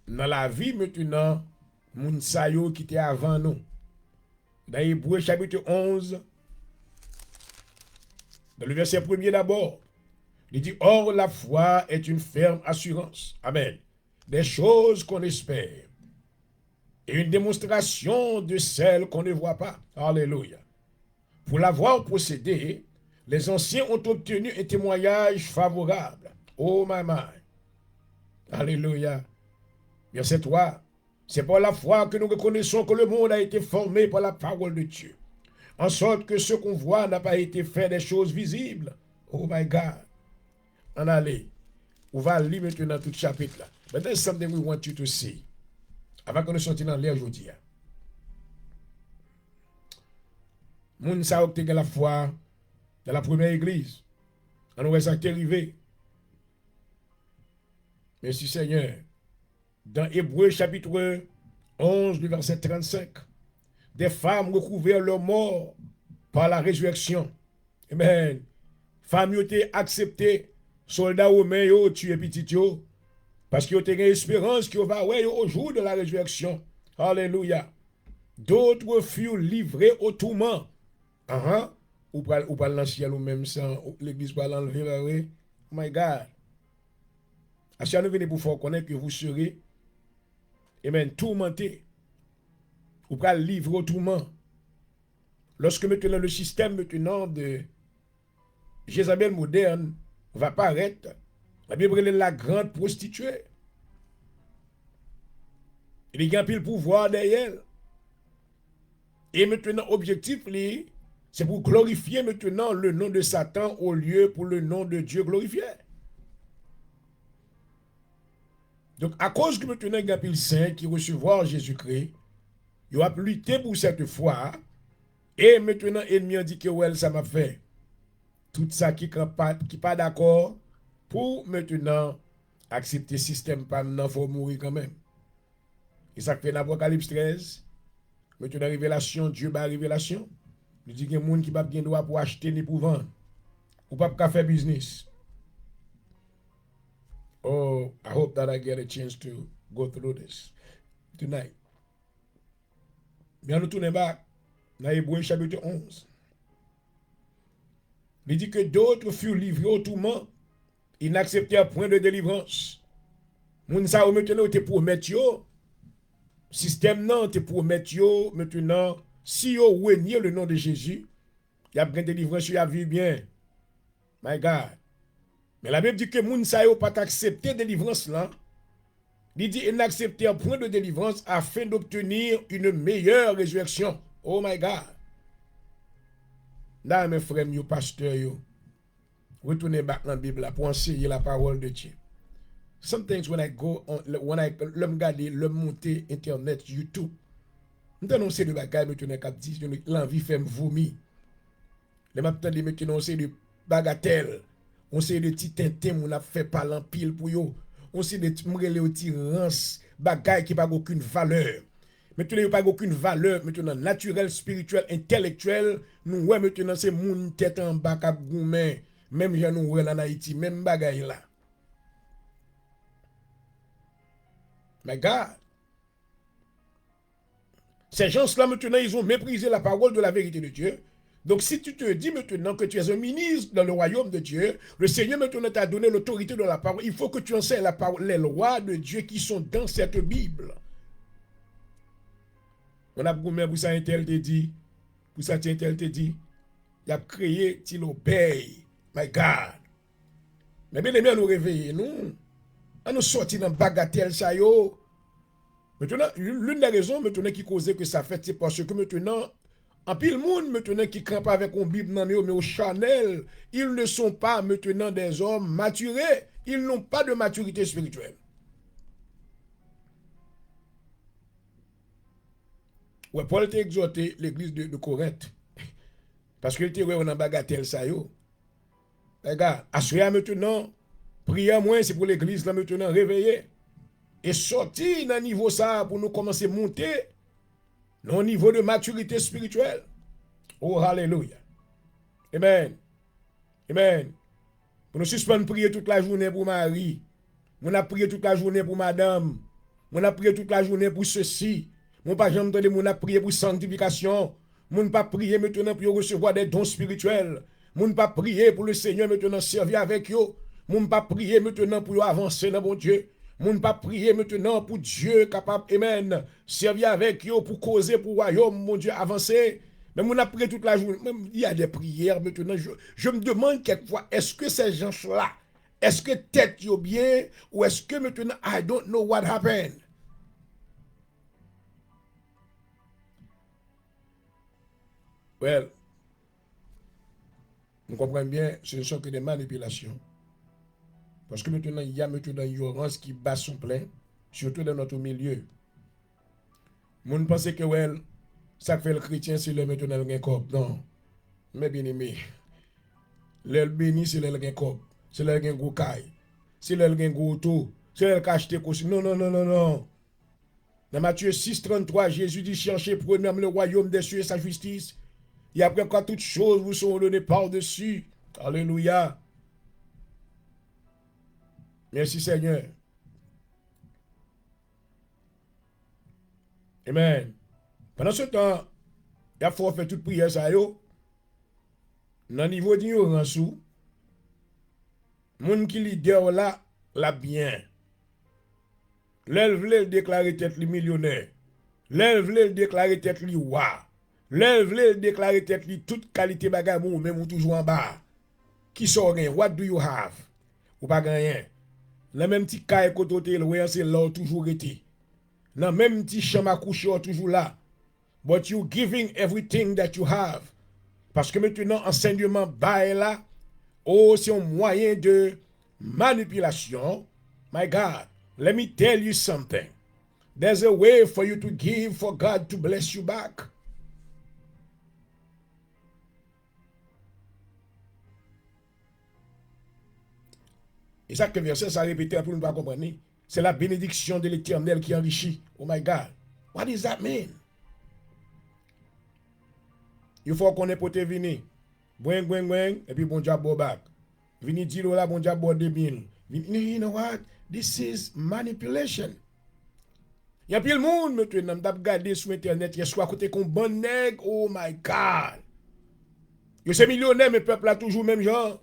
dans la vie maintenant moun sayo qui était avant nous. Dans Hébreu chapitre 11, Dans le verset premier d'abord, il dit, or la foi est une ferme assurance. Amen. Des choses qu'on espère. Et une démonstration de celles qu'on ne voit pas. Alléluia. Pour l'avoir possédé, les anciens ont obtenu un témoignage favorable. Oh my my. Alléluia. Verset 3. C'est par la foi que nous reconnaissons que le monde a été formé par la parole de Dieu. En sorte que ce qu'on voit n'a pas été fait des choses visibles. Oh my God. En allez. On va lire maintenant tout le chapitre là. But there's something we want you to see. Avant que nous sortions dans l'air aujourd'hui. Moun sa obtenu la foi dans la première église. On aurait ça qui est arrivé. Merci Seigneur. Dans Hébreux chapitre 11, du verset 35, des femmes recouvrèrent leur mort par la résurrection. Amen. Femmes ont été acceptées, soldats romains ont tué petit yo, parce qu'ils ont une espérance qu'ils va au jour de la résurrection. Alléluia. D'autres furent livrés au tourment. Ou pas dans le ciel ou même sans l'église pas l'enlever. Oui. Oh my God. Si nous venons pour faire connaître que vous serez amen, tourmenté. Ou pas livrer au tourment. Lorsque maintenant le système maintenant de Jézabel moderne va paraître, la Bible est la grande prostituée. Il y a un pile pouvoir derrière. Et maintenant, objectif, c'est pour glorifier maintenant le nom de Satan au lieu pour le nom de Dieu glorifié. Donc, à cause que maintenant, il y a pile saint qui recevoir Jésus-Christ, il va lutter pour cette foi. Et maintenant, l'ennemi a dit que ouais, ça m'a fait. Tout ça qui n'est pas d'accord pour maintenant accepter le système, pas maintenant, il faut mourir quand même. Et ça fait dans l'Apocalypse 13. Maintenant, révélation, Dieu a révélation. Il dit qu'il y a des gens qui n'ont pas droit pour acheter ni pour vendre. Ou pas pour faire business. Oh, I hope that I get a chance to go through this tonight. Bien, nous tournons back dans Hébreux chapitre 11. Il dit que d'autres furent livrés au tourment. Ils n'acceptèrent point de délivrance. Moun sa ou maintenant te promet yo. Système non te promet yo. Maintenant, si yo reniez le nom de Jésus, il y a bien délivrance, il y a vu bien. My God. Mais la Bible dit que moun sa yo pas accepté délivrance là. Il dit ils n'acceptèrent point de délivrance afin d'obtenir une meilleure résurrection. Oh my God. Là, mes frères, mes pasteurs, retournez back dans la Bible pour enseigner la parole de Dieu. Some things when I go on, le regarder, le monter internet, YouTube, nous avons de bagages, maintenant, cap dit, l'envie fait me vomir. Les m'attendez maintenant, c'est de bagatelles, on sait de petits tintin, on a fait parler en pile pour yo, on sait de petits rances, bagages qui n'ont aucune valeur. Maintenant, il n'y a pas aucune valeur, maintenant, naturelle, spirituelle, intellectuelle. Nous, ouais, maintenant, c'est mon tête en bas, cap gourmet. Même gens nous, ouais, en Haïti, même bagaille là. My God. Ces gens-là, maintenant, ils ont méprisé la parole de la vérité de Dieu. Donc, si tu te dis maintenant que tu es un ministre dans le royaume de Dieu, le Seigneur maintenant t'a donné l'autorité de la parole. Il faut que tu enseignes la parole, les lois de Dieu qui sont dans cette Bible. On a beaucoup pour ça, tel te dit, pour ça, tel te dit, il a créé, il obéit. My God. Mais bien, les nous réveiller, nous. On nous sortir dans bagatelle, ça yo. Maintenant, l'une des raisons maintenant qui causait que ça fait, c'est parce que maintenant, en pile monde maintenant qui crampent avec une Bible, mais au Chanel, ils ne sont pas maintenant des hommes maturés. Ils n'ont pas de maturité spirituelle. Ouais, Paul t'a exhorté l'église de Corinthe. Parce qu'il était en bagatelle ça yo. Regarde, assurez maintenant, priez moins, c'est pour l'église là maintenant réveiller. Et sortir dans niveau ça pour nous commencer à monter dans le niveau de maturité spirituelle. Oh, alléluia. Amen. Amen. Pour nous suspendre prier toute la journée pour Marie. On a prié toute la journée pour madame. On a prié toute la journée pour ceci. Mon pas jamais entendu mon a prié pour sanctification. Mon pas prié maintenant pour recevoir des dons spirituels. Moun pas prier pour le Seigneur maintenant servir avec yo. Moun pas prier maintenant pour avancer dans bon Dieu. Moun pas prier maintenant pour Dieu capable, amen, servir avec yo pour causer pour royaume, mon Dieu, avancer. Mais mon après toute la journée, même il y a des prières maintenant. Je me demande quelquefois, est-ce que ces gens-là, est-ce que tête yo bien, ou est-ce que maintenant, I don't know what happened. Well, nous comprenons bien, ce ne sont que des manipulations. Parce que maintenant, il y a maintenant une ignorance qui bat son plein, surtout dans notre milieu. Moun pense que, well, ça fait le chrétien, c'est le maintenant le corps. Non. Mais bien aimé, le béni, c'est le corps. C'est le gros caille. C'est le gros auto. C'est le cacheté. Non, non, non, non, non. Dans Matthieu 6, 33, Jésus dit, cherchez premièrement le royaume des cieux et sa justice. Et après, quand toutes choses vous sont données par-dessus. Alléluia. Merci Seigneur. Amen. Pendant ce temps, il faut faire toute prière ça yo. Dans le niveau d'ignorance sous, moun qui leader là, la bien. L'elle voulait déclarer tête li millionnaire. L'elle voulait déclarer tête li wa. L'elle voulait déclarer tête li toute qualité bagay moun même ou toujours en bas. Qui sort rien? What do you have? Ou pas rien. La même petit caille côté le c'est là toujours été. La même petit chambre à coucher toujours là. But you giving everything that you have. Parce que maintenant, enseignement bas là, oh, c'est un moyen de manipulation. My God, let me tell you something. There's a way for you to give for God to bless you back. Et ça que verset, ça répétait pour ne pas comprendre. C'est la bénédiction de l'Éternel qui enrichit. Oh my God. What does that mean? Il faut qu'on ait pour te venir. Boing, boing, boing, et puis bon job back. Vini 10 $, bon job 2000. You know what? This is manipulation. Il y a plus le monde maintenant, m't'a regardé sur internet, il y a soit côté qu'on bon nègre, oh my God. Yo c'est millionnaire mais peuple là toujours même genre.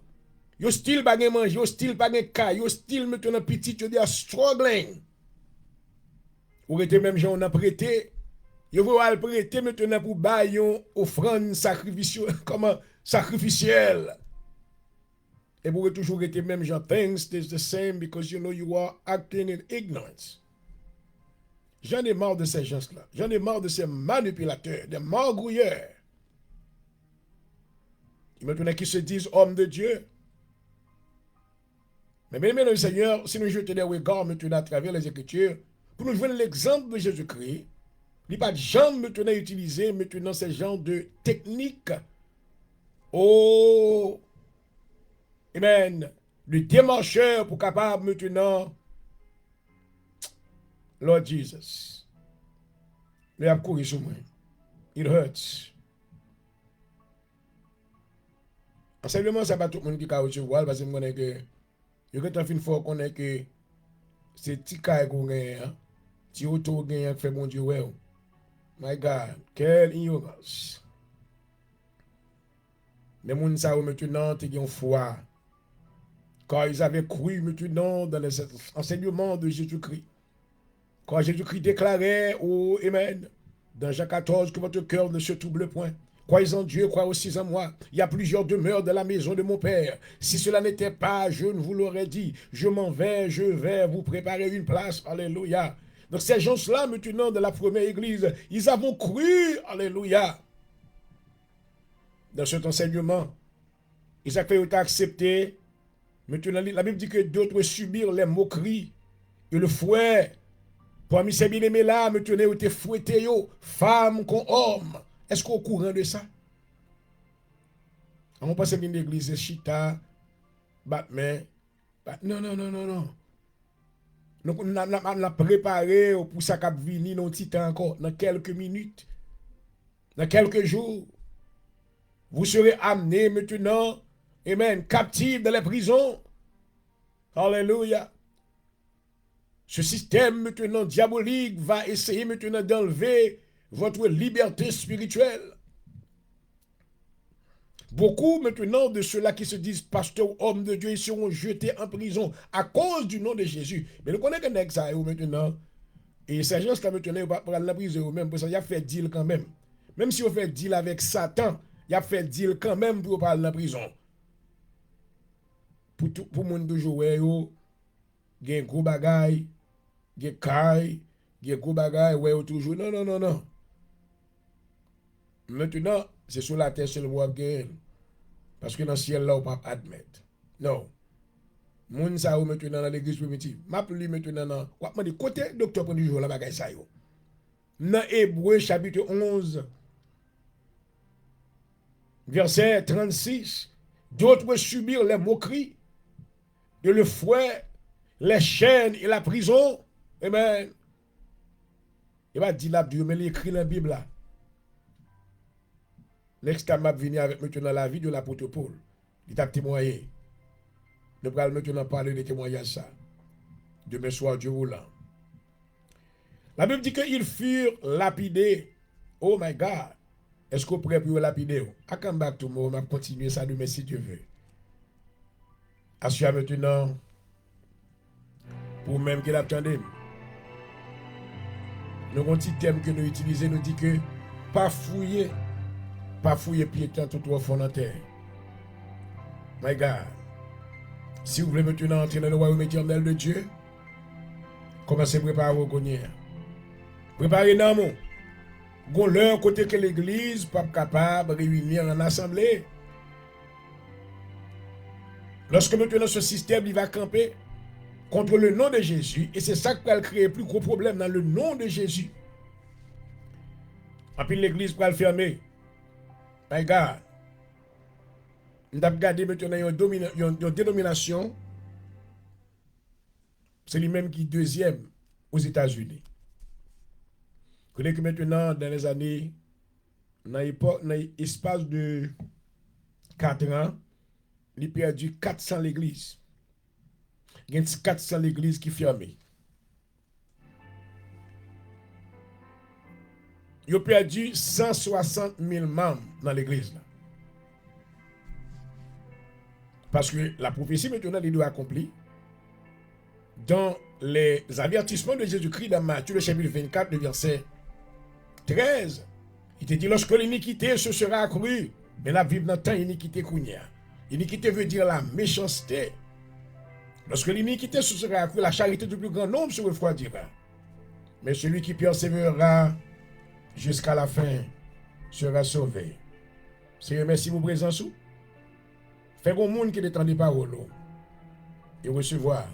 Yo still pas gen manger, yo still pas gen ka, yo still maintenant petit, yo they are struggling. Ou était même gens on a prêté. Yo vont prêter maintenant pour bailler une offrande sacrificielle. Et vous toujours été même gens things is the same because you know you are acting in ignorance. J'en ai marre de ces gens-là. J'en ai marre de ces manipulateurs, des margouilleurs. Maintenant qui se disent hommes de Dieu. Mais bien le Seigneur, si nous jetons des regards maintenant à travers les Écritures, pour nous jouer l'exemple de Jésus-Christ, il n'y a pas de gens maintenant utiliser maintenant ces genres de techniques. Oh, amen, de démarcheurs pour capable maintenant, Lord Jesus, il a couru sur moi. It hurts. Enseignement, ça pas tout le monde qui a recevoir parce que je connais que, je connais une fois qu'on est que c'est petit cas qu'on gagne, petit auto gagne fait bon Dieu ouais. My God, quelle ignorance. Les gens savent maintenant qu'ils ont foi. Quand ils avaient cru maintenant dans les enseignements de Jésus-Christ. Quand Jésus-Christ déclarait, oh, Amen, dans Jean 14, que votre cœur ne se trouble point. Croyez en Dieu, croyez aussi en moi. Il y a plusieurs demeures dans la maison de mon Père. Si cela n'était pas, je ne vous l'aurais dit. Je m'en vais, je vais vous préparer une place. Alléluia. Donc ces gens-là, maintenant, de la première église, ils avaient cru, alléluia, dans cet enseignement. Ils ont accepté. Maintenant, la Bible dit que d'autres subirent les moqueries et le fouet. Parmi ces bien-aimés là, maintenant, ils ont été fouettés, femmes comme hommes. Est-ce qu'on est au courant de ça? On passe dans l'église, Chita, Batman. Non, non, non, non, non. Donc, on a préparé pour ça qui venir dans petit temps encore, dans quelques minutes, dans quelques jours. Vous serez amenés maintenant, amen, captifs dans les prisons. Alléluia. Ce système maintenant diabolique va essayer maintenant d'enlever votre liberté spirituelle. Beaucoup maintenant de ceux-là qui se disent pasteurs, hommes de Dieu, ils seront jetés en prison à cause du nom de Jésus. Mais nous connaissons que ça maintenant. Et ces gens-là maintenant, ils vont prendre la prison même. Parce qu'il a fait deal quand même. Même si on fait deal avec Satan, il a fait deal quand même pour parler de la prison. Pour le monde de jouer, il y a un gros bagaille, il y a un caille, il y a un gros bagaille, ouais, toujours. Non, non, non, non. Maintenant, c'est sur la terre seulement qu'on gagne. Parce que dans le ciel, là, on ne peut pas admettre. Non. Moun sa ou maintenant dans l'église primitive. M'appelle maintenant dans. Quoi, m'a dit, côté docteur pour du jour, la bagaille ça yo. Dans Hébreu chapitre 11, verset 36, d'autres subirent les moqueries et le fouet, les chaînes et la prison. Amen. Il va dire là, Dieu, mais il écrit dans la Bible là. L'extra m'a venu avec maintenant la vie de l'apôtre Paul. Il t'a témoigné. Nous allons maintenant parler des témoignages ça. Demain soir, Dieu voulant. La Bible dit qu'ils furent lapidés. Oh my God. Est-ce qu'on est prêt pour lapider? I come back tomorrow. On va continuer ça demain si Dieu veut. Assure maintenant. Pour même qu'il attendait. Nous avons un petit thème que nous utilisons. Nous dit que pas fouiller piétant tout au fond de la terre. My God. Si vous voulez maintenant entrer dans le royaume éternel de Dieu, commencez à préparer vos cognières. Préparez dans mon. Gon l'heure côté que l'église pas capable de réunir en assemblée. Lorsque maintenant ce système il va camper contre le nom de Jésus, et c'est ça qui va créer plus gros problème dans le nom de Jésus. Après l'église va le fermer. My God. Nous avons regardé maintenant une dénomination, c'est lui-même qui est deuxième aux États-Unis. Vous connaissez que maintenant, dans les années, dans l'espace de 4 ans, il a perdu 400 l'église. Il y a 400 l'église qui fermées. Il a perdu 160 000 membres dans l'église. Parce que la prophétie maintenant elle doit accomplir dans les avertissements de Jésus-Christ dans Matthieu le chapitre 24, le verset 13. Il te dit lorsque l'iniquité se sera accrue, mais la vivre dans le temps iniquité kounia. Iniquité veut dire la méchanceté. Lorsque l'iniquité se sera accrue, la charité du plus grand nombre se refroidira. Mais celui qui persévérera jusqu'à la fin sera sauvé. Seigneur, merci pour présence. Fais au monde qui détend des paroles et recevoir